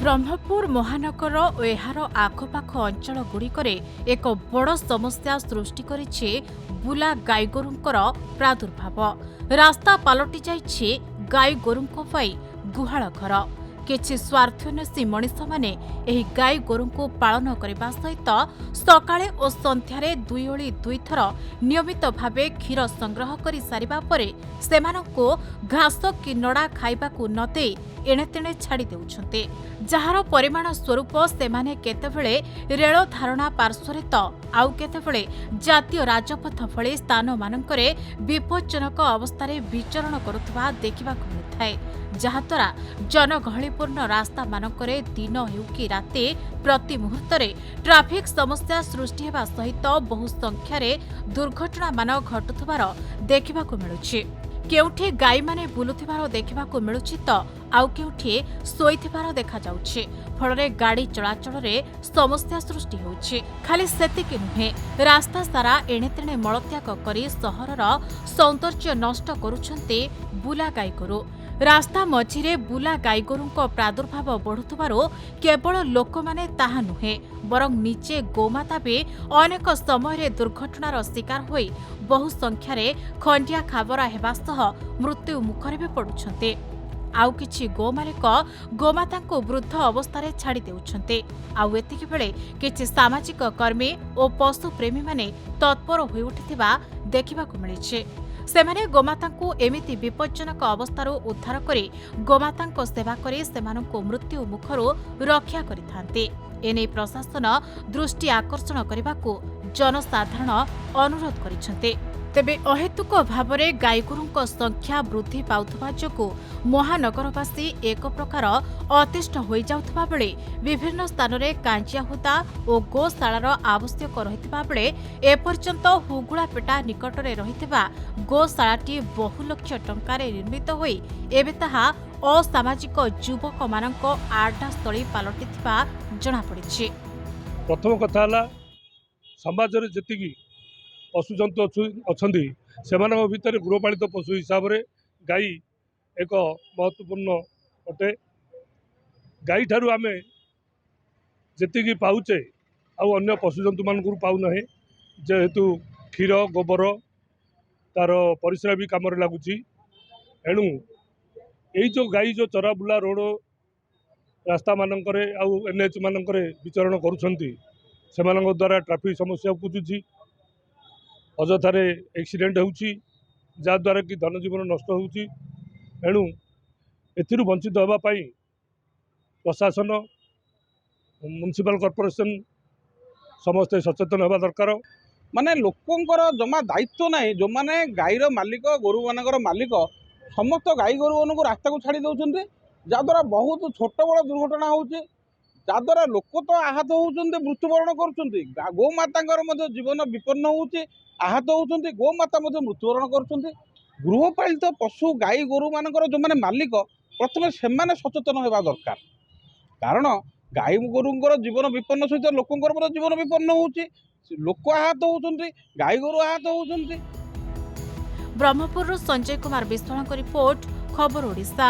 ब्रह्मपुर महानगर और एहार आखपाख अंचल गुड़िकरे एक बड़ समस्या सृष्टि करिछे बुला गाई गोरुंकर प्रादुर्भाव। रास्ता पलटि जाइछे गाई गोरुंको पाई गुहाल घर। किछि स्वार्थन्वेषी मनीष माने एही गाई गोरुंको पालन करने सहित सकाळे और संध्यारे दुई ओली दुई थर नियमित भावे क्षीर संग्रह कर सारिबा परे सेमानंको घास कि नड़ा खाइबाकू न देई एणे तेणे छाड़ी देउछन्ते, जहार परिमाण स्वरूप सेमाने केतेबेले रेल धारणा पार्श्वरे तो आउ केतेबेले जातीय राजपथ भଳି स्थान मानकरे विपज्जनक अवस्थारे विचरण करुथबा देखिबाकू मिलिथाए, जहाद्वारा जनगहलीपूर्ण रास्ता मानकरे दिन हेउ कि राति प्रति मुहूर्तरे ट्राफिक समस्या सृष्टि हेबा सहित बहु संख्यारे दुर्घटना मान घटुथबार देखिबाकू मिलुछि। केउठी गाई माने बुलुथिबार देखिबाकू मिलुछि तो आउ केउठी सोइथिबार देखा जाउछि। फलरे गाड़ी चलाचल रे समस्या सृष्टि होउछि। खाली सेतिकि नुहे, रास्ता सारा एणे तेणे मलत्याग करी सहरर सौंदर्य नष्ट करुछन्ते बुला गाई गोरु। रास्ता मझिरे बुला गाई गोरुंको प्रादुर्भाव बढ़ुथबारो केवल लोकमाने ताहा नुहे, बरं निजे गोमाता भी अनेक समय दुर्घटनार शिकार होई बहु संख्यारे खंडिया खाबरा हेबा सह मृत्यु मुखरे भी पड़ुछन्ते। आउ किछि गो मालिक गोमातांको वृद्ध अवस्थारे छाड़ी देउछन्ते। आउ एतिकि बेले किछि सामाजिक कर्मी और पशु प्रेमी माने तत्पर होई उठिथिबा देखिबाकू मिलिछि। सेमाने गोमातांको एमिति विपज्जनक अवस्थारो उद्धार करी गोमातांको सेवा करी सेमानंको मृत्यु मुखरो रक्षा करिथान्ते। एने प्रशासन दृष्टि आकर्षण करबाकू जनसाधारण अनुरोध करिछन्ते। तेबे अहेतुक भावरे गाईगोरुंक संख्या वृद्धि पाउथबा जोगु महानगरवासी एक प्रकार अतिष्ठ होई जाउथबा बेले विभिन्न स्थान में कांचियाहुदा और गोशालार आवश्यक रहितबा बेले एपर्यंत हुगुळापेटा निकटरे रहितबा गोशालाटी बहु लक्ष टंकारे निर्मित होई एबे ताहा असामाजिक युवक मानक आड्डास्थळी पालटिथिबा जणा पड़िछि। प्रथम कथा हला समाज रे जेतिकी पशुजंतु अच्छा से भितर गृहपालित पशु हिसाब से गाई एक महत्वपूर्ण अटे। गाई ठारू आमे जेतिकी पाउचे आउ अन्य पशुजंतु मानकु पाउना है, जेहेतु क्षीर गोबर तार परिश्रा भी कम लगुच। एणु यही जो गाई जो चरा बुला रोड रास्ता मानक एनएच मानक विचरण करुछंती सेमानक द्वारा ट्राफिक समस्या उपजुची, अजथारे एक्सीडेंट होउची, जहाद्वारा कि धनजीवन नष्ट होउची। एणु एथिरु वंचित होगा पाई प्रशासन म्युनिसिपल कॉर्पोरेशन समस्ते सचेतन होगा दरकार। माने लोकंकर जमा दायित्व ना जो माने गाईर मालिक गोरु मानकर मालिक समस्त गाई गोरु मानक रास्ता को छाड़ी दौरान जहाद्वारा बहुत छोट बड़ दुर्घटना होउची, जहाद्वारा लोक तो आहत होउचंते मृत्युवरण करुचंती। गोमाता जीवन विपन्न होउची, आहत होउचंती, गोमाता मृत्युवरण करुचंती। गृहपालित पशु गाई गोरु मानकर जो माने मालिक प्रथम से सचेतन होगा दरकार, कारण गाई गोरुंकर जीवन विपन्न सहित लोकंकर जीवन विपन्न होउची, लोक आहत होउचंती, गाई गोरु आहत होउचंती। ब्रह्मपुर संजय कुमार विश्वाल रिपोर्ट, खबर ओडिशा।